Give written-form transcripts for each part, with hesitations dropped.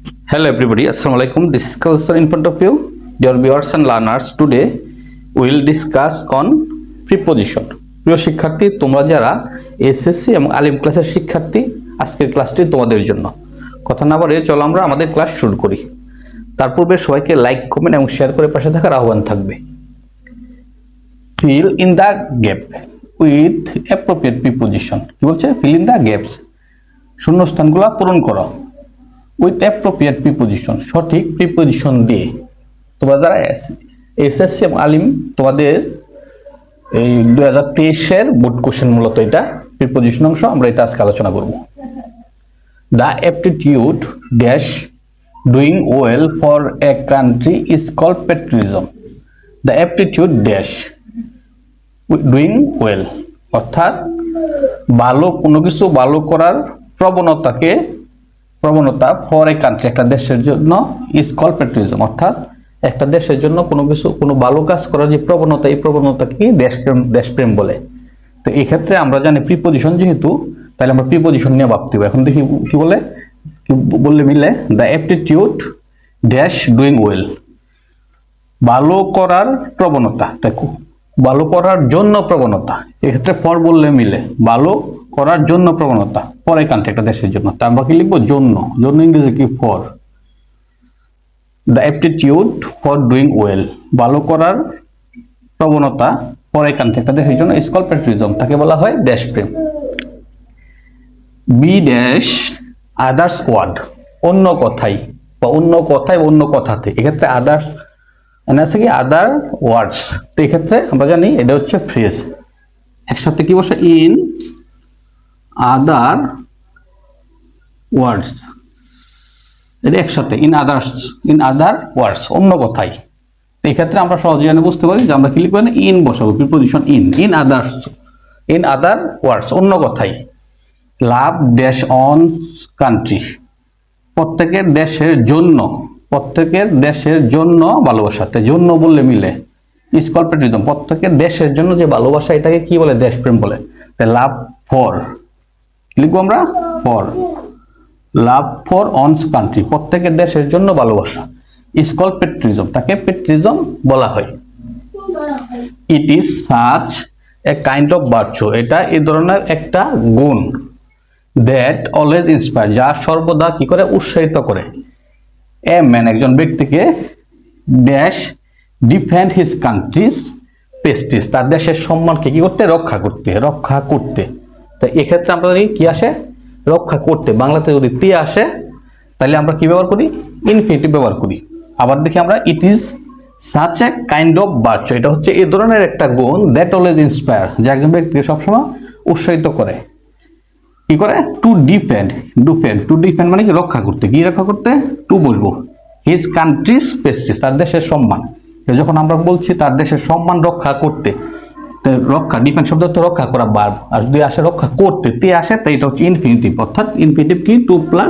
Hello everybody, Assalamu alaikum. This is Kausar in front of you. Dear viewers and learners, today we will discuss on preposition. প্রিয় শিক্ষার্থী, তোমরা যারা SSC এবং আলিম ক্লাসের শিক্ষার্থী, আজকের ক্লাসটি তোমাদের জন্য। কথা না বলে চলো আমরা আমাদের ক্লাস শুরু করি। তার পূর্বে সবাইকে লাইক, কমেন্ট এবং শেয়ার করে পাশে থাকার আহ্বান থাকবে। Fill in the gap with appropriate preposition. কি বলছে? Fill in the gaps. শূন্যস্থানগুলো পূরণ করো। উইথ অ্যাপ্রোপ্রিয়েট প্রিপোজিশন, সঠিক প্রিপোজিশন দিয়ে। তোমরা যারা এসএসসি এবং আলিম, তোমাদের এই 2023-এর বোর্ড কোশ্চেন মূলত এটা প্রিপোজিশন অংশ, আমরা এটা আজকে আলোচনা করব। The aptitude dash doing well for a country is called patriotism. The aptitude dash doing well, অর্থাৎ ভালো কোনো কিছু ভালো করার প্রবণতা ফর এ কান্ট্রি, একটা দেশের জন্য ইজ কল্ড প্যাট্রিয়টিজম, অর্থাৎ একটা দেশের জন্য কোনো ভালো কাজ করার যে প্রবণতা, এই প্রবণতাকে দেশপ্রেম বলে। তো এই ক্ষেত্রে আমরা জানি প্রিপোজিশন যেহেতু, তাহলে আমরা প্রিপোজিশন নিয়ে ভাবতে হবে। এখন দেখি কি বললে মিলে। The aptitude dash doing well, ভালো করার প্রবণতা, দেখো ভালো করার জন্য প্রবণতা, এক্ষেত্রে ফর বললে মিলে, ভালো করার জন্য প্রবণতা ফর এ কান্ট্রি, একটা দেশের জন্য। তা আমরা কি লিখবো? জন্য। জন্য ইংরেজি কি? For. The aptitude for doing well, ভালো করার প্রবণতা ফর এ কান্ট্রি, একটা দেশের জন্য ইজ কল্ড প্যাট্রিয়টিজম, তাকে বলা হয় দেশপ্রেম। বি ড্যাশ আদার্স ওয়ার্ড, অন্য কথাই বা অন্য কথাতে, এক্ষেত্রে আদার্স আছে কি আদার ওয়ার্ডস। তো এক্ষেত্রে আমরা জানি এটা হচ্ছে ফ্রেজ, একসাথে কি বসে? ইন আদার ওয়ার্ডস, এটা একসাথে ইন আদার ওয়ার্ডস, অন্য কথাই। এই ক্ষেত্রে আমরা সহজে জানি বুঝতে পারি যে আমরা কি লিখবো? ইন বসাবো, প্রিপোজিশন ইন আদার ওয়ার্ডস, অন্য কথাই। লাভ ড্যাশ অন কান্ট্রি, প্রত্যেকের দেশের জন্য ভালোবাসাতে, জন্য বললে মিলে ইজ কল্ড প্যাট্রিয়টিজম, প্রত্যেকের দেশের জন্য যে ভালোবাসা, এটাকে কি বলে? দেশপ্রেম বলে। তাই লাভ ফর লিখবো আমরা, for love for on country, প্রত্যেকের দেশের জন্য ভালোবাসা ইজ কল্ড প্যাট্রিয়টিজম, তাকে প্যাট্রিয়টিজম বলা হয়। It is such a kind of virtue, এটা এই ধরনের একটা গুণ। দ্যাট অলওয়েজ ইন্সপায়ার, যা সর্বদা কি করে? উৎসাহিত করে। এ ম্যান, একজন ব্যক্তিকে, dash defend his countries Prestige, তার দেশের সম্মানকে কি করতে? রক্ষা করতে। তাই এক্ষেত্রে আমরা কি আসে? রক্ষা করতে। বাংলাতে যদি তে আসে তাহলে আমরা কি ব্যবহার করি? ইনফিনিটিভ ব্যবহার করি। আবার দেখি আমরা, it is such a kind of virtue, এটা হচ্ছে এই ধরনের একটা গুণ। দ্যাট অলওয়েজ ইন্সপায়ার, যা একজন ব্যক্তিকে সবসময় উৎসাহিত করে। কি করে? টু ডিফেন্ড মানে কি? রক্ষা করতে। কি রক্ষা করতে? টু বলবো। হিজ কান্ট্রিজ প্রেস্টিজ, তার দেশের সম্মান। যখন আমরা বলছি তার দেশের সম্মান রক্ষা করতে, রক্ষা, ডিফেন্ড শব্দ তো রক্ষা করা ভার্ব, আর যদি আসে রক্ষা করতে তে আসে, তাই এটা হচ্ছে ইনফিনিটিভ, অর্থাৎ ইনফিনিটিভ কি? 2 +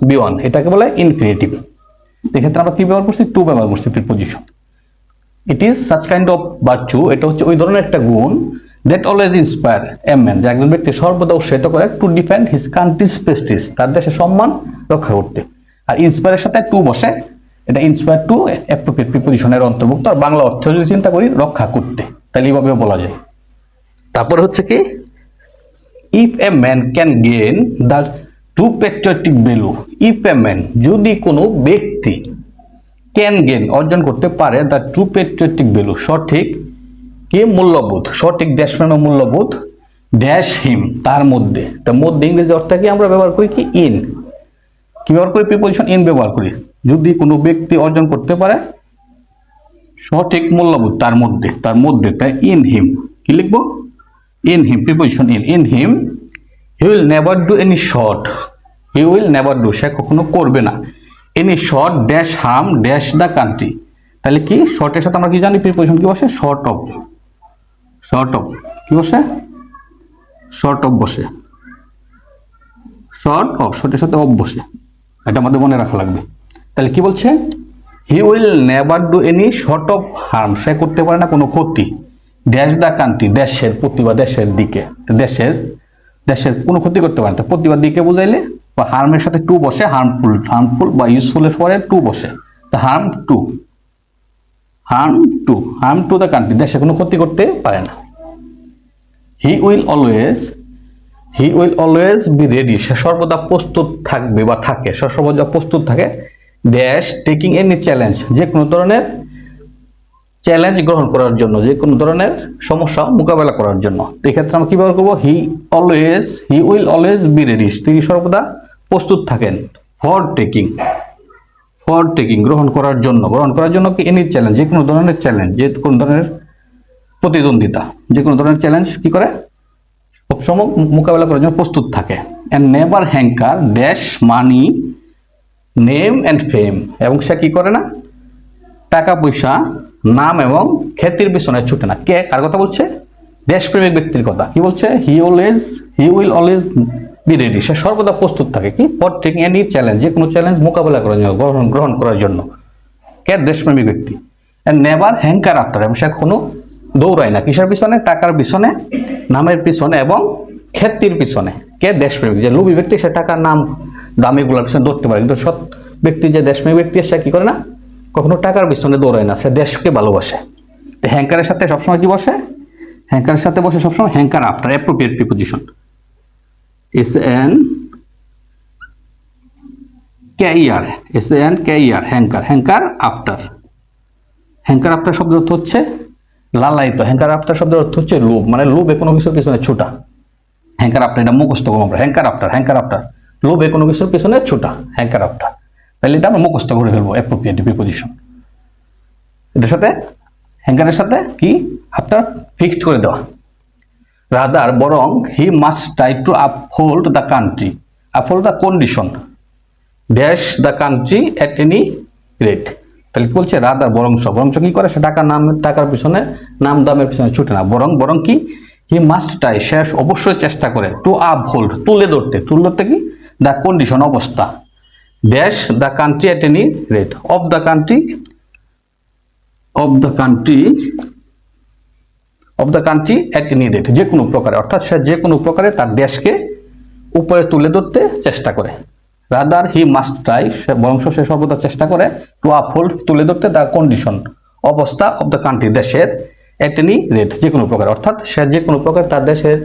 B1, এটাকে বলে ইনফিনিটিভ। এক্ষেত্রে আমরা কি ব্যবহার করছি? টু ব্যবহার করছি, preposition. It is such kind of virtue, এটা হচ্ছে ওই ধরনের একটা গুণ। That always inspire a man, যে একজন ব্যক্তি সর্বদা উৎসাহিত করে, to defend his countries Prestige, তার দেশের সম্মান রক্ষা করতে। আর ইন্সপায়ারের সাথে টু বসে, এটা ইন্সপায়ার টু অ্যাপ্রোপ্রিয়েট প্রিপোজিশনের অন্তর্ভুক্ত। আর বাংলা অর্থ যদি চিন্তা করি, রক্ষা করতে, তাহলে এইভাবেও বলা যায়। তারপর হচ্ছে কি? If a man can gain the true patriotic value, if a man, যদি কোনো ব্যক্তি, ক্যান গেইন অর্জন করতে পারে, দ্য ট্রু প্যাট্রিয়টিক ভ্যালু, সঠিক কি? মূল্যবোধ, সঠিক দেশপ্রেম মূল্যবোধ, ড্যাশ হিম, তার মধ্যে। তার মধ্যে ইংরেজি অর্থ কি আমরা ব্যবহার করি? কি? ইন। কি ব্যবহার করি? প্রিপোজিশন ইন ব্যবহার করি। যদি কোনো ব্যক্তি অর্জন করতে পারে সঠিক মূল্যবোধ তার মধ্যে, তাই ইন হিম কি লিখবো? In him, preposition in him. He will never do any sort, সে কখনো করবে না, any sort dash harm dash the country. তাহলে কি? শর্টের সাথে আমরা কি জানি? প্রিপোজিশন কি বসে? শর্ট অফ কি বসে? শর্ট অফ বসে, শর্টের সাথে অফ বসে, এটা আমাদের মনে রাখা লাগবে। তাহলে কি বলছে? He will never do any sort of harm, সে করতে পারে না কোনো ক্ষতি, ড্যাশ দ্য কান্ট্রি, দেশের প্রতি বা দেশের দিকে, দেশের কোনো ক্ষতি করতে পারে না। প্রতিবার দিকে বুঝাইলে বা হার্মের সাথে টু বসে, হার্মফুল, হার্মফুল বা ইউজফুলের পরে টু বসে, harm to, harm to, harm to the country, দেশে কোনো ক্ষতি করতে পারে না। He will always be ready, সে সর্বদা প্রস্তুত থাকবে বা থাকে, সে সর্বদা প্রস্তুত থাকে, ড্যাশ টেকিং এনি চ্যালেঞ্জ, যে কোনো ধরনের চ্যালেঞ্জ গ্রহণ করার জন্য, যে কোনো ধরনের সমস্যা মোকাবেলা করার জন্য। এক্ষেত্রে আমরা কি ব্যবহার করবো? হি উইল অলওয়েজ বি রেডি, তিনি সর্বদা প্রস্তুত থাকেন, ফর টেকিং গ্রহণ করার জন্য কি এনি চ্যালেঞ্জ, যে কোনো ধরনের চ্যালেঞ্জ, যে কোনো ধরনের প্রতিদ্বন্দ্বিতা, যে কোনো ধরনের চ্যালেঞ্জ কি করে সবসময় মোকাবেলা করার জন্য প্রস্তুত থাকে। And never hanker dash money, name and fame, এবং সে কি করে না? টাকা পয়সা, নাম এবং খ্যাতির পিছনে ছুটে না। কে কার কথা বলছে? দেশপ্রেমিক ব্যক্তির কথা। কি বলছে? He will always be ready, সে সর্বদা প্রস্তুত থাকে কি? ফর টেকিং এনি চ্যালেঞ্জ, যে কোনো চ্যালেঞ্জ মোকাবেলা করার জন্য, গ্রহণ করার জন্য। কে? দেশপ্রেমিক ব্যক্তি। এন্ড নেভার হ্যাঙ্কার আফটার, এবং সে কোনো দৌড়ায় না কিসের পিছনে? টাকার পিছনে, নামের পিছনে এবং খ্যাতির পিছনে। কে? দেশপ্রেমিক। যে লোভী ব্যক্তি সে টাকার, নাম, দামিগুলোর পিছনে দৌড়তে পারে, কিন্তু সৎ ব্যক্তি, যে দেশপ্রেমিক ব্যক্তি, সে কি করে না? কখনো টাকার পিছনে দৌড়ায় না, সে দেশকে ভালোবাসে। হ্যাঙ্কারের সাথে সবসময় কি বসে? হ্যাঙ্কারের সাথে বসে সবসময় hanker after, appropriate preposition, hanker after শব্দের অর্থ হচ্ছে লালায়িত। হ্যাঙ্কার আফটার শব্দের অর্থ হচ্ছে লোভ, মানে লোভে কোনো কিছুর পিছনে ছোটা। হ্যাঙ্কার আফটার, এটা মুখস্থ করবো আমরা। হ্যাঙ্কার আফটার লোভে কোনো কিছুর পিছনে ছোটা, হ্যাঙ্কার আফটার। তাহলে এটা আমরা মুখস্থ করে ফেলবো, অ্যাপ্রোপ্রিয়েট প্রিপোজিশন। এটার সাথে, হ্যাঙ্কারের সাথে কি আফটার ফিক্সড করে দেওয়া। রাদার, বরং, he must try to uphold the condition dash the country at any rate. তাহলে কি বলছে? রাদার, বরংশ কি করে? সে টাকার পিছনে, নাম দামের পিছনে ছুটে না, বরং কি? হি মাস্ট ট্রাই, সে অবশ্যই চেষ্টা করে, টু আপহোল্ড, তুলে ধরতে কি? দ্য কন্ডিশন, অবস্থা, dash the country at any rate, of the country at any rate, যে কোনো প্রকারে, অর্থাৎ সে যে কোনো প্রকারে তার দেশকে উপরে তুলে ধরতে চেষ্টা করে। রাদার হি মাস্ট ট্রাই, বরং সে সর্বদা চেষ্টা করে, টু আপহোল্ড, তুলে ধরতে, দ্য কন্ডিশন, অবস্থা, অফ দ্য কান্ট্রি, দেশের, এট এনি রেট, যে কোনো প্রকার, অর্থাৎ সে যে কোনো প্রকার তার দেশের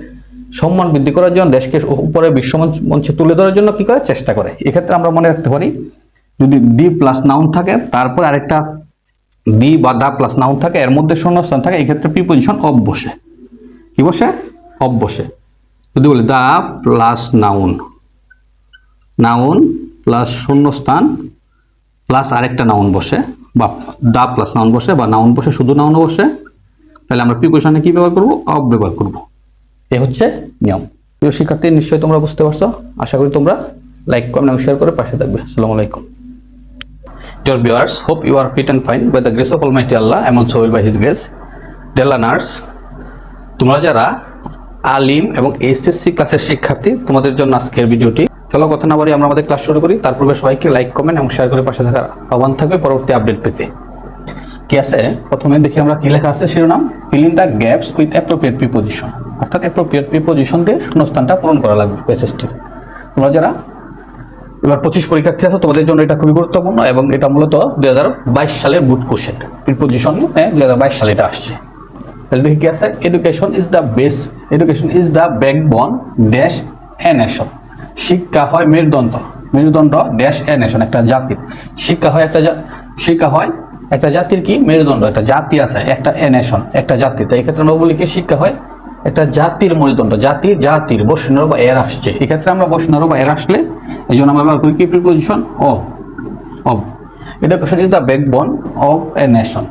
সম্মান বৃদ্ধি করার জন্য, দেশকে উপরে বিশ্ব মঞ্চে তুলে ধরার জন্য কি করে? চেষ্টা করে। এক্ষেত্রে আমরা মনে রাখতে পারি, যদি দি প্লাস নাউন থাকে, তারপর আরেকটা দি বা দা প্লাস নাউন থাকে, এর মধ্যে শূন্যস্থান থাকে, এই ক্ষেত্রে প্রিপোজিশন অফ বসে। কি বসে? অফ বসে। যদি বলি দা প্লাস নাউন প্লাস শূন্যস্থান প্লাস আরেকটা নাউন বসে, বা দা প্লাস নাউন বসে, বা নাউন বসে, শুধু নাউন বসে, তাহলে আমরা প্রিপোজিশনে কি ব্যবহার করব? অফ ব্যবহার করব। এই হচ্ছে নিয়ম। প্রিয় শিক্ষার্থী, নিশ্চয়ই তোমরা বুঝতে পারছো। আশা করি তোমরা লাইক, কমেন্ট এবং শেয়ার করে পাশে থাকবে। আসসালামু আলাইকুম। Dear viewers, hope you are fit and fine by the grace of Almighty Allah. I am also well by His grace. Dear learners, তোমরা যারা আলিম এবং এইচএসসি ক্লাসের শিক্ষার্থী, তোমাদের জন্য আজকের ভিডিওটি। চলো কথা না বাড়ি আমরা আমাদের ক্লাস শুরু করি। তার পূর্বে সবাইকে লাইক, কমেন্ট এবং শেয়ার করে পাশে থাকার আহ্বান থাকবে পরবর্তী আপডেট পেতে। কি আছে? প্রথমে দেখি আমরা কি লেখা আছে, শিরোনাম, fill in the gaps with appropriate preposition, অর্থাৎ অ্যাপ্রোপ্রিয়েট প্রিপোজিশন দিয়ে শূন্যস্থানটা পূরণ করা লাগবে এসএসটি। তোমরা যারা এবার 25 পরীক্ষার্থী আছে, তোমাদের জন্য এটা খুবই গুরুত্বপূর্ণ, এবং এটা মূলত 2022 সালের বুট কোশ্চেন। প্রিপোজিশন 2022 সালে এটা আসছে। তাহলে দেখি কি আছে, education is the backbone dash a nation, শিক্ষা হয় মেরুদণ্ড ড্যাশ এ নেশন, একটা জাতির। শিক্ষা হয় একটা জাতির কি? মেরুদণ্ড, একটা জাতি আছে, একটা এ নেশন, একটা জাতি। তাই এক্ষেত্রে আমরা বলি কি? শিক্ষা হয় একটা জাতির মেরুদণ্ড, জাতির বসনার বা এর আসছে। এক্ষেত্রে আমরা বসনার বা এর আসলে এই জন্য আমরা ব্যবহার করি কি? Preposition of. Education is the backbone of a nation,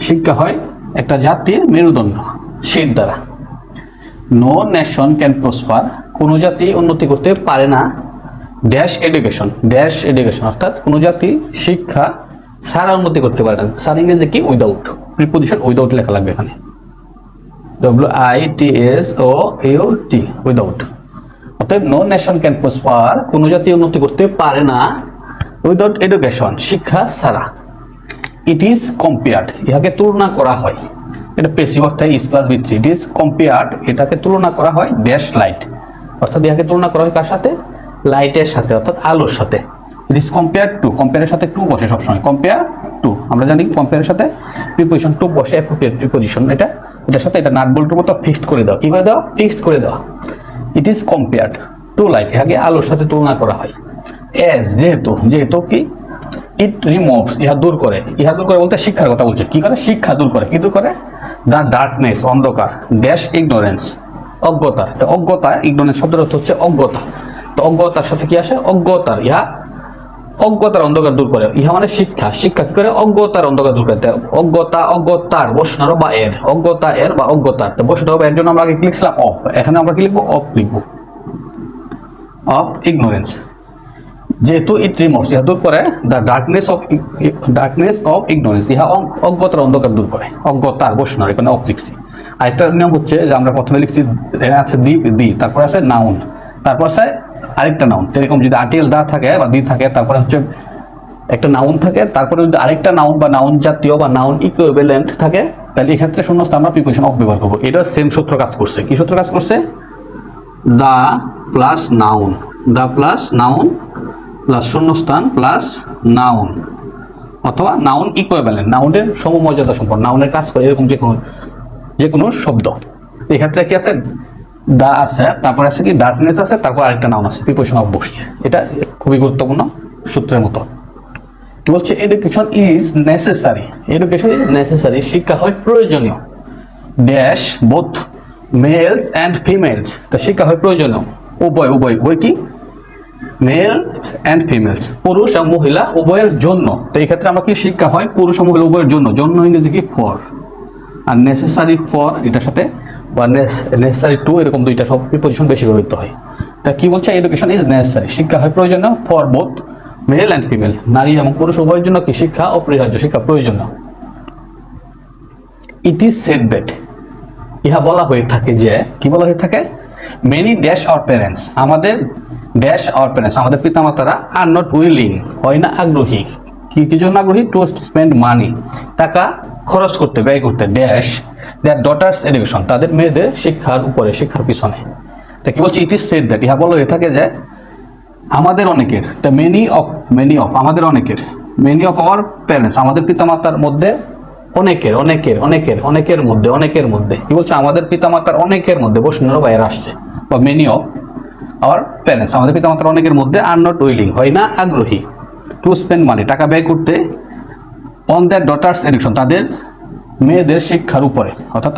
শিক্ষা হয় একটা জাতির মেরুদণ্ড, সেই দ্বারা। নো নেশন ক্যান প্রসপার, কোনো জাতি উন্নতি করতে পারে না, ড্যাশ এডুকেশন, অর্থাৎ কোনো জাতি শিক্ষা ছাড়া উন্নতি করতে পারে না। ছাড়া ইংরেজি কি? উইদাউট। প্রিপোজিশন উইদাউট লেখা লাগবে এখানে, WITHOUT, উইদাউট। অতএব নো নেশন ক্যান প্রসপার, কোনো জাতি উন্নতি করতে পারে না, উইদাউট এডুকেশন, শিক্ষা ছাড়া। ইট ইজ কম্পেয়ার্ড, ইহাকে তুলনা করা হয়, এটা পেসিভ অর্থে is plus B three. It is compared, এটাকে তুলনা করা হয় ড্যাশ লাইট, অর্থাৎ ইহাকে তুলনা করা হয় কার সাথে? লাইটের সাথে অর্থাৎ আলোর সাথে। ইট ইজ কম্পেয়ার টু, কম্পেয়ারের সাথে টু বসে সবসময়, কম্পেয়ার টু আমরা জানি কম্পেয়ারের সাথে প্রিপোজিশন টু বসে, অ্যাপ্রোপ্রিয়েট প্রিপোজিশন এটার সাথে এটা নাট বল্টুর মতো ফিক্সড করে দাও। কি করে দাও? ফিক্সড করে দাও। ইট ইজ কম্পেয়ার্ড টু লাইট, আগে আলোর সাথে তুলনা করা হয়। এজ যেহেতু কি ইট রিমুভস, ইহা দূর করে, ইহা দূর করে বলতে শিক্ষার কথা বলছে। কি করে? শিক্ষা দূর করে। কি দূর করে? দ্য ডার্কনেস অন্ধকার, ড্যাশ ইগনোরেন্স অজ্ঞতার। তো অজ্ঞতা, ইগনোরেন্স শব্দের অর্থ হচ্ছে অজ্ঞতা। তো অজ্ঞতার সাথে কি আসে? অজ্ঞতার, ইহা অজ্ঞতার অন্ধকার দূর করে। ইহা মানে শিক্ষা, শিক্ষা কি করে? অজ্ঞতার অন্ধকার দূর করে। অজ্ঞতা, অজ্ঞতার বসনার বা এর, অজ্ঞতা এর বা অজ্ঞতার। তো বসনার বা এর জন্য আমরা আগে কি লিখছিলাম? অফ। এখানে আমরা কি লিখবো? অফ লিখবো, অফ ইগনোরেন্স। যেহেতু ইট রিমুভস, ইহা দূর করে দ্য ডার্কনেস অফ ইগনোরেন্স, ইহা অজ্ঞতার অন্ধকার দূর করে। অজ্ঞতার বসনার, এখানে অফ লিখছি। আরেকটা নিয়ম হচ্ছে যে আমরা প্রথমে লিখছি এখানে আছে দি, তারপর আছে নাউন, তারপর আছে আরেকটা নাউন। এরকম যদি আরটিএল দা থাকে বা দি থাকে, তারপরে হচ্ছে একটা নাউন থাকে, তারপরে যদি আরেকটা নাউন বা নাউন জাতীয় বা নাউন ইকুইভ্যালেন্ট থাকে, তাহলে এই ক্ষেত্রে শূন্যস্থান আমরা প্রিপোজিশন অফ ব্যবহার করবো। এটা সেম সূত্র কাজ করছে। কি সূত্র কাজ করছে? The plus noun, the plus noun plus শূন্যস্থান প্লাস নাউন, অথবা নাউন ইকুইভ্যালেন্ট, নাউনের সমমর্যাদা সম্পন্ন, নাউনের কাজ করে এরকম যে কোনো শব্দ। এই ক্ষেত্রে কি আছে? দা আছে, তারপর আছে কি ডার্কনেস আছে, তারপর আরেকটা নাউন আছে, প্রিপোজিশন অফ বসছে। এটা খুবই গুরুত্বপূর্ণ সূত্রের মতো। কি বলছে? Education is necessary, education is necessary, শিক্ষা হয় প্রয়োজনীয়, ড্যাশ বোথ মেলস অ্যান্ড ফিমেলস। তো শিক্ষা হয় প্রয়োজনীয় উভয় কি? মেলস অ্যান্ড ফিমেলস, পুরুষ এবং মহিলা উভয়ের জন্য। তো এই ক্ষেত্রে আমরা কি শিক্ষা হয় পুরুষ এবং মহিলা উভয়ের জন্য, জন্য ইংরেজি কি? ফর। আর নেসেসারি ফর এটার সাথে বা নেসেসারি টু, এরকম দুইটা সব প্রিপোজিশন বেশি ব্যবহৃত হয়। তা কি বলছে? এডুকেশন ইজ নেসেসারি, শিক্ষা হয় প্রয়োজনীয়, for both male and female, নারী এবং পুরুষ উভয়ের জন্য কি শিক্ষা অপরিহার্য, শিক্ষা প্রয়োজনীয়। ইট ইজ সেড দ্যাট, ইহা বলা হয়ে থাকে যে, কি বলা হয়ে থাকে? মেনি ড্যাশ আওয়ার প্যারেন্টস, আমাদের ড্যাশ আওয়ার প্যারেন্টস, আমাদের পিতামাতারা আর নট উইলিং, হয় না আগ্রহী। কি জন্য আগ্রহী? টু স্পেন্ড মানি, টাকা খরচ করতে, ব্যয় করতে, ড্যাশ দেয়ার ডটার্স এডুকেশন, তাদের মেয়েদের শিক্ষার উপরে, শিক্ষার পিছনে। তা কি বলছে? ইট ইজ সেড দ্যাট, ইহা বলা হয়ে থাকে যে আমাদের অনেকের, তা মেনি অফ আমাদের অনেকের, মেনি অফ আওয়ার প্যারেন্টস, আমাদের পিতামাতার মধ্যে অনেকের মধ্যে কি বলছে? আমাদের পিতামাতার অনেকের মধ্যে, বসনার বাইরে আসছে, বা মেনি অফ আওয়ার প্যারেন্টস, আমাদের পিতামাতার অনেকের মধ্যে আর নট উইলিং, হয় না আগ্রহী, টু স্পেন্ড মানি, টাকা ব্যয় করতে, অন দ্যার ডটার্স এডুকেশন, তাদের মেয়েদের শিক্ষার উপরে, অর্থাৎ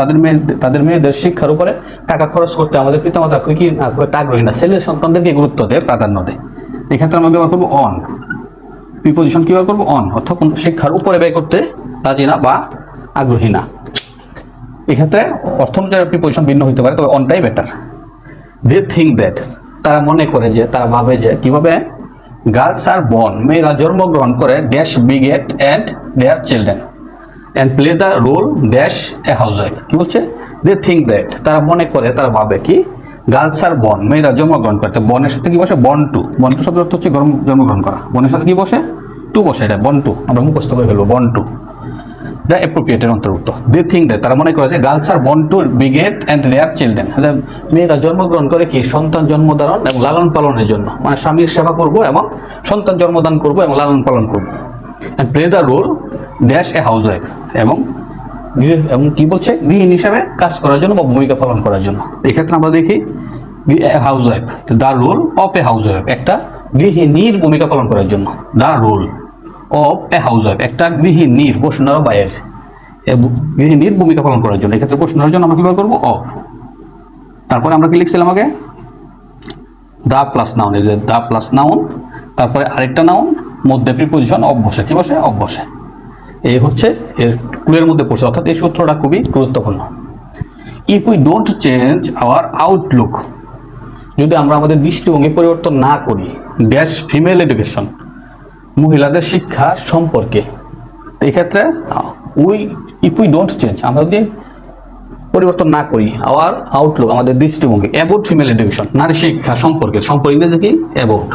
তাদের মেয়েদের শিক্ষার উপরে টাকা খরচ করতে আমাদের পিতামাতা কি আগ্রহী না, ছেলের সন্তানদেরকে গুরুত্ব দেয়, প্রাধান্য দেয়। এক্ষেত্রে আমরা ব্যবহার করবো অন, প্রিপোজিশন কি ব্যবহার করবো? অন, অর্থাৎ শিক্ষার উপরে ব্যয় করতে রাজি না বা আগ্রহী না। এক্ষেত্রে অর্থ অনুযায়ী প্রিপোজিশন ভিন্ন হতে পারে, তবে অনটাই বেটার। দে থিঙ্ক দ্যাট, তারা মনে করে যে, তারা ভাবে যে, কিভাবে? গার্লস আর বর্ন, মেয়েরা জন্মগ্রহণ করে, dash beget and their children and play the role dash a housewife. কি বলছে? দে থিঙ্ক দ্যাট, তারা মনে করে, তারা ভাবে কি? গার্লস আর বর্ন, মেয়েরা জন্মগ্রহণ করে, বর্নের সাথে কি বসে? বর্ন টু, শব্দের অর্থ হচ্ছে জন্মগ্রহণ করা, বর্নের সাথে কি বসে? টু বসে, এটা বর্ন টু, আমরা মুখস্থ করে ফেলবো, বর্ন টু, এটা অ্যাপ্রোপ্রিয়েটের অন্তর্ভুক্ত। দে থিঙ্ক দ্যাট, তারা মনে করে যে, girls are born to বিগেট and rare children, মেয়েরা জন্মগ্রহণ করে কি? সন্তান জন্মধারণ এবং লালন পালনের জন্য, মানে স্বামীর সেবা করবো এবং সন্তান জন্মদান করবো এবং লালন পালন করবো। And play the role dash a housewife, এবং কি বলছে? গৃহিণী হিসাবে কাজ করার জন্য বা ভূমিকা পালন করার জন্য। এক্ষেত্রে আমরা দেখি housewife, the role of a housewife, একটা গৃহিণীর ভূমিকা পালন করার জন্য, the role of a housewife, একটা গৃহিণীর, বসুনার বাইয়ের, গৃহিণীর ভূমিকা পালন করার জন্য। এক্ষেত্রে বসুনার জন্য আমরা কি ব্যবহার করবো? অফ। তারপরে আমরা কি লিখছিলাম আগে? দা প্লাস নাউন, এই যে দা প্লাস নাউন, তারপরে আরেকটা নাউন, মধ্যে প্রিপোজিশন অফ বসে, কি বসে? অফ বসে। এই হচ্ছে এর ক্লুয়ের মধ্যে পড়ছে, অর্থাৎ এই সূত্রটা খুবই গুরুত্বপূর্ণ। If we don't change our Outlook, যদি আমরা আমাদের দৃষ্টিভঙ্গি পরিবর্তন না করি, ড্যাশ ফিমেল এডুকেশন, মহিলাদের শিক্ষা সম্পর্কে। এই ক্ষেত্রে ইফ উই ডোন্ট চেঞ্জ, আমরা যদি পরিবর্তন না করি আওয়ার আউটলুক, আমাদের দৃষ্টিভঙ্গি, অ্যাবাউট ফিমেল এডুকেশন, নারী শিক্ষা সম্পর্কে, ইংরেজি কি? অ্যাবাউট।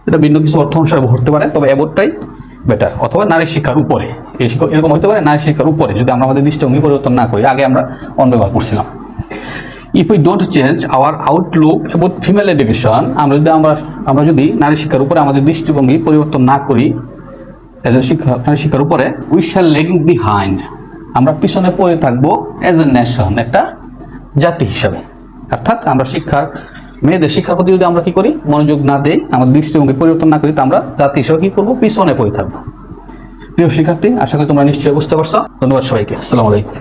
এটা ভিন্ন কিছু অর্থ অনুসারে হতে পারে, তবে অ্যাবাউটটাই বেটার, অথবা নারী শিক্ষার উপরে, এরকম হতে পারে, নারী শিক্ষার উপরে, যদি আমরা আমাদের দৃষ্টিভঙ্গি পরিবর্তন না করি। আগে আমরা অন ব্যবহার করছিলাম। If we don't change our Outlook about female education, আমরা যদি নারী শিক্ষার উপরে আমাদের দৃষ্টিভঙ্গি পরিবর্তন না করি, নারী শিক্ষার উপরে, উই শ্যাল লেগ বিহাইন্ড, আমরা পিছনে পড়ে থাকবো এজ এ নেশন, একটা জাতি হিসাবে। অর্থাৎ আমরা মেয়েদের শিক্ষার প্রতি যদি আমরা কি করি, মনোযোগ না দেই, আমাদের দৃষ্টিভঙ্গি পরিবর্তন না করি, তা আমরা জাতি হিসাবে কি করবো, পিছনে পড়ে থাকবো। প্রিয় শিক্ষার্থী, আশা করি তোমরা নিশ্চয়ই বুঝতে পারছো। ধন্যবাদ সবাইকে। আসসালামু আলাইকুম।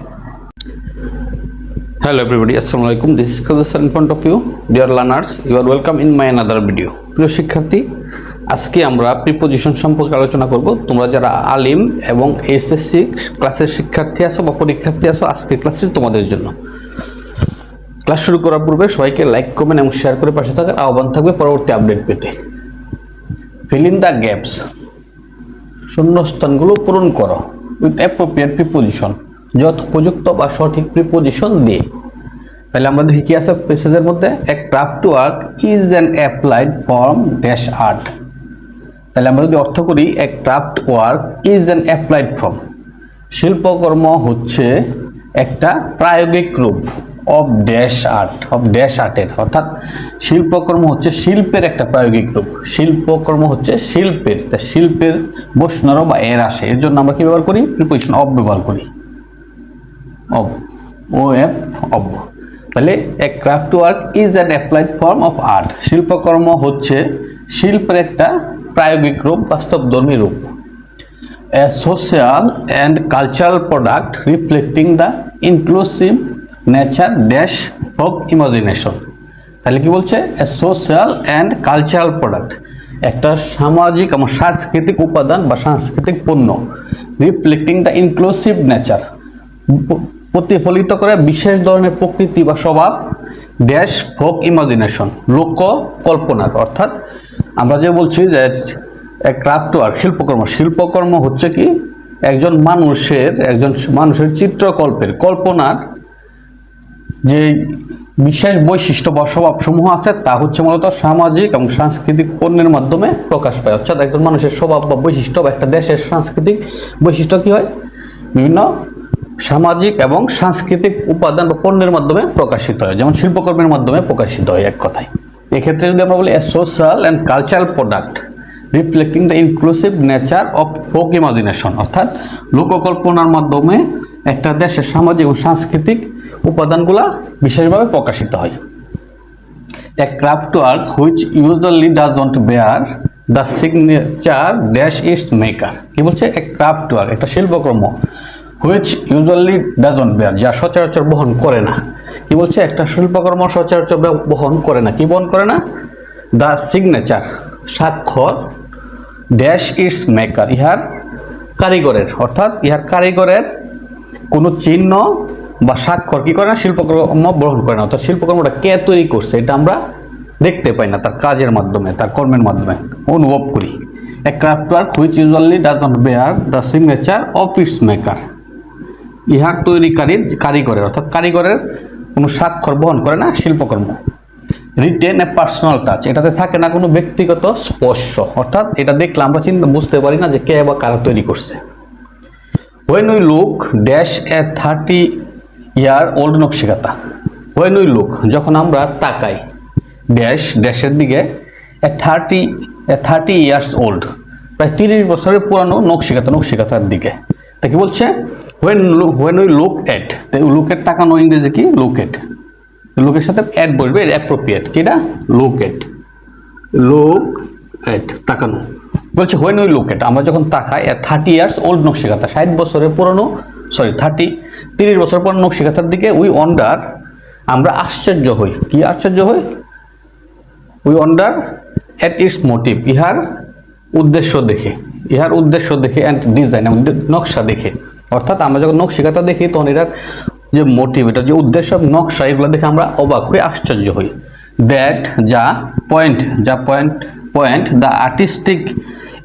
Hello everybody, assalamu alaikum. This is Kadir sir in front of you. Dear learners, you are welcome in my another video. প্রিয় শিক্ষার্থী, আজকে আমরা প্রিপোজিশন সম্পর্কে আলোচনা করব। তোমরা যারা আলিম এবং এসএসসি ক্লাসের শিক্ষার্থী আছো বা পরীক্ষার্থী আছো, আজকের ক্লাসটি তোমাদের জন্য। ক্লাস শুরু করার পূর্বে সবাইকে লাইক, কমেন্ট এবং শেয়ার করে পাশে থাকার আহ্বান থাকবে পরবর্তী আপডেট পেতে। ফিল ইন দ্য গ্যাপস, শূন্যস্থানগুলো পূরণ করো উইথ অ্যাপ্রোপ্রিয়েট প্রিপোজিশন, যথোপযুক্ত বা সঠিক প্রিপোজিশন দিয়ে। তাহলে আমরা দেখি কি আছে প্যাসেজের মধ্যে, এ craft work is an applied form dash art. তাহলে আমরা যদি অর্থ করি, a craft work is an applied form, শিল্পকর্ম হচ্ছে একটা প্রায়োগিক রূপ of dash art, of dash আর্টের, অর্থাৎ শিল্পকর্ম হচ্ছে শিল্পের একটা প্রায়োগিক রূপ। শিল্পকর্ম হচ্ছে শিল্পের, তা শিল্পের বসনারও বা এর আসে, এর জন্য আমরা কি ব্যবহার করি, প্রিপোজিশন অফ ব্যবহার করি, অফ, ও এফ, অফ। তাহলে a craft work is an applied form of art, শিল্পকর্ম হচ্ছে শিল্পের একটা প্রায়োগিক রূপ, বাস্তবধর্মী রূপ। A social and cultural product reflecting the inclusive nature dash folk imagination. তাহলে কি বলছে, a social and cultural product, একটা সামাজিক এবং সাংস্কৃতিক উপাদান বা সাংস্কৃতিক পণ্য, রিফ্লেক্টিং দ্য ইনক্লুসিভ নেচার, প্রতিফলিত করে বিশেষ ধরনের প্রকৃতি বা স্বভাব, ড্যাশ ফোক ইমাজিনেশন, লোক কল্পনার। অর্থাৎ আমরা যে বলছি যে ক্রাফট ওয়ার্ক শিল্পকর্ম হচ্ছে কি একজন মানুষের চিত্রকল্পের, কল্পনার যে বিশেষ বৈশিষ্ট্য বা স্বভাবসমূহ আছে, তা হচ্ছে মূলত সামাজিক এবং সাংস্কৃতিক পণ্যের মাধ্যমে প্রকাশ পায়। অর্থাৎ একজন মানুষের স্বভাব বা বৈশিষ্ট্য বা একটা দেশের সাংস্কৃতিক বৈশিষ্ট্য কি হয়, বিভিন্ন সামাজিক এবং সাংস্কৃতিক উপাদান বা পণ্যের মাধ্যমে প্রকাশিত হয়, যেমন শিল্পকর্মের মাধ্যমে প্রকাশিত হয় এক কথায়। এক্ষেত্রে যদি আমরা বলি, a social and cultural product reflecting the inclusive nature of folk imagination, অর্থাৎ লোককল্পনার মাধ্যমে একটা দেশের সামাজিক ও সাংস্কৃতিক উপাদানগুলা বিশেষভাবে প্রকাশিত হয়। A craft work which usually doesn't bear the signature dash its maker. কি বলছে, এ ক্রাফট ওয়ার্ক একটা শিল্পকর্ম, হুইচ ইউজুয়ালি ডাজন্ট বেয়ার, যা সচরাচর বহন করে না। কি বলছে, একটা শিল্পকর্ম সচরাচর বহন করে না, কি বহন করে না, দ্য সিগনেচার স্বাক্ষর, ড্যাশ ইটস মেকার ইহার কারিগরের, অর্থাৎ ইহার কারিগরের কোনো চিহ্ন বা স্বাক্ষর কি করে না, শিল্পকর্ম গ্রহণ করে না। অর্থাৎ শিল্পকর্মটা কে তৈরি করছে এটা আমরা দেখতে পাই না, তার কাজের মাধ্যমে, তার কর্মের মাধ্যমে অনুভব করি। A craft work which usually doesn't bear the signature of its maker, ইহার তৈরিকারীর, কারিগরের, অর্থাৎ কারিগরের কোনো স্বাক্ষর বহন করে না শিল্পকর্ম। রিটেন এ পার্সোনাল টাচ, এটাতে থাকে না কোনো ব্যক্তিগত স্পর্শ, অর্থাৎ এটা দেখলে আমরা বুঝতে পারি না যে কে বা কারা তৈরি করছে। When we look dash a 30-year-old নকশিকাতা, when we look যখন আমরা তাকাই, ড্যাশের দিকে, a 30 years old প্রায় 30 বছরের পুরানো নকশিকাতার দিকে। তা কি বলছে, when we look at, look at তাকানো ইংরেজি কি, look at, লোকের সাথে অ্যাড বসবে, অ্যাপ্রোপ্রিয়েট, কি এটা, look at তাকানো। বলছে when we look at, আমরা যখন তাকাই, 30 years old নকশিকাতা, 60 বছরের পুরনো, 30 বছর পুরনো নকশিকাতার দিকে, উই ওয়ান্ডার, আমরা আশ্চর্য হই। কি আশ্চর্য হই, we wonder at its motive, ইহার উদ্দেশ্য দেখে, অ্যান্ড ডিজাইন, নকশা দেখে। অর্থাৎ আমরা যখন নকশিকাতা দেখি তখন এটার যে মোটিভ, এটা যে উদ্দেশ্য, নকশা, এগুলো দেখে আমরা অবাক হই, আশ্চর্য হই। দ্যাট যা point the artistic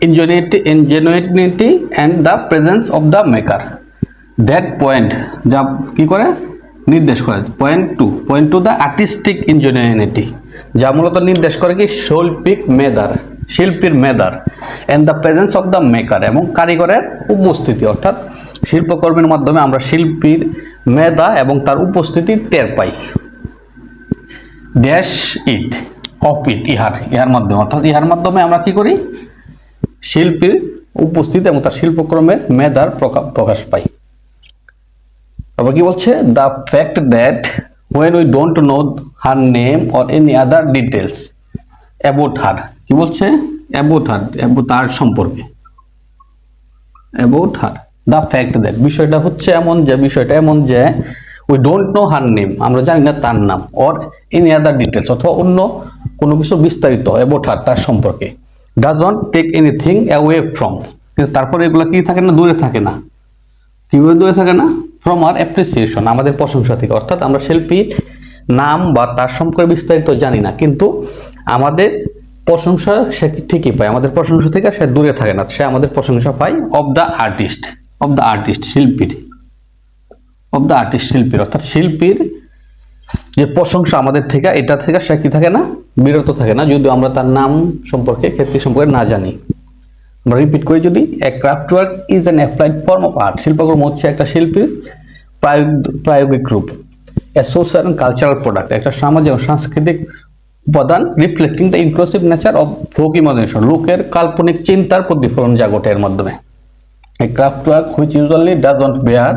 Ingenuity and the presence of the maker. That point যা কি করে, নির্দেশ করে, point to the artistic Ingenuity, যা মূলত নির্দেশ করে কি, শিল্পীর মেধার, and the presence of the maker, এবং কারিগরের উপস্থিতি। অর্থাৎ শিল্পকর্মের মাধ্যমে আমরা শিল্পীর মেধা এবং তার উপস্থিতি টের পাই। ড্যাশ ইট অফ ইট, ইহার মাধ্যমে, অর্থাৎ ইহার মাধ্যমে আমরা কি করি, শিল্পীর উপস্থিতি এবং তার শিল্পকর্মের মেধার প্রকাশ পাই। তারপর কি বলছে, the fact that when we don't know her name or any other details about her, কি বলছে, about her, তার সম্পর্কে, about her, the fact that, বিষয়টা হচ্ছে এমন যে, we don't know her name, আমরা জানি না তার নাম, or any other details, অথবা অন্য কোনো কিছু বিস্তারিত about her, তার সম্পর্কে, doesn't take anything away from, কিন্তু তারপরে এগুলো কি থাকে না, দূরে থাকে না, কিভাবে দূরে থাকে না, ফ্রম আর অ্যাপ্রিসিয়েশন, আমাদের প্রশংসা থেকে। অর্থাৎ আমরা শিল্পীর নাম বা তার সম্পর্কে বিস্তারিত জানি না, কিন্তু আমাদের প্রশংসা সে ঠিকই পায়, আমাদের প্রশংসা থেকে সে দূরে থাকে না, সে আমাদের প্রশংসা পায় অফ দ্য আর্টিস্ট, শিল্পীর, অর্থাৎ শিল্পীর যে প্রশংসা আমাদের থেকে, এটা থেকে সে কি থাকে না, বিরত থাকে না, যদিও আমরা তার নাম সম্পর্কে, ক্ষেত্রে সম্পর্কে না জানি। আমরা রিপিট করি যদি, a craft work is an applied form of art, শিল্পকর্ম হচ্ছে একটা শিল্পীর প্রায়োগিক রূপ, a social and cultural product, একটা সামাজিক ও সাংস্কৃতিক উপাদান, reflecting the inclusive nature of folk imagination, লোকের কাল্পনিক চিন্তার প্রতিফলন যা ঘটে এর মাধ্যমে। A craft work which usually doesn't bear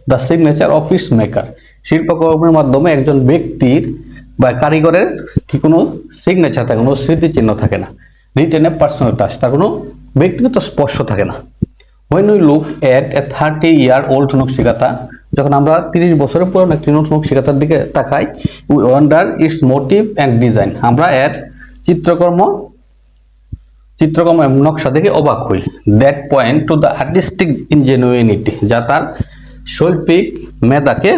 the signature of its maker, শিল্পকর্মের মাধ্যমে একজন ব্যক্তির বা কারিগরের কি কোনো সিগনেচার থাকে, কোনো স্মৃতিচিহ্ন থাকে না, রিটেন এ পার্সোনাল টাচ, তার কোনো ব্যক্তিগত স্পর্শ থাকে না। When we look at a 30-year-old Nakshi Kantha, যখন আমরা 30 বছরের পুরনো একটি নকশিকাঁথার দিকে তাকাই, we wonder its motive and design, আমরা এর চিত্রকর্ম এবং নকশা দেখে অবাক হই। That point to the artistic ingenuity, যা তার শৈল্পিক মেধাকে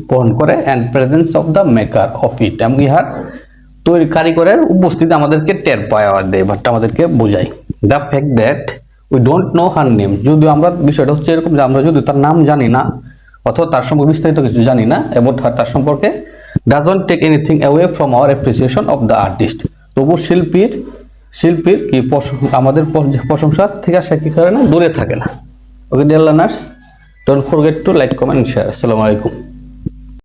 বহন করে, and presence of the maker of it, এবং ইহার তৈরি কারিগরের উপস্থিতি আমাদেরকে টের পাওয়া দেয়, বাট আমাদেরকে বোঝায়। The fact that we don't know her name, যদিও আমরা, বিষয়টা হচ্ছে এরকম যে আমরা যদি তার নাম জানি না অথবা তার সম্পর্কে বিস্তারিত কিছু জানি না, about her, তার সম্পর্কে, doesn't take anything away from our appreciation of the artist, তবু শিল্পীর কি আমাদের প্রশংসা থেকে সে কি করে না, দূরে থাকে না। Okay dear learners, don't forget to like, comment, share. আসসালামু আলাইকুম।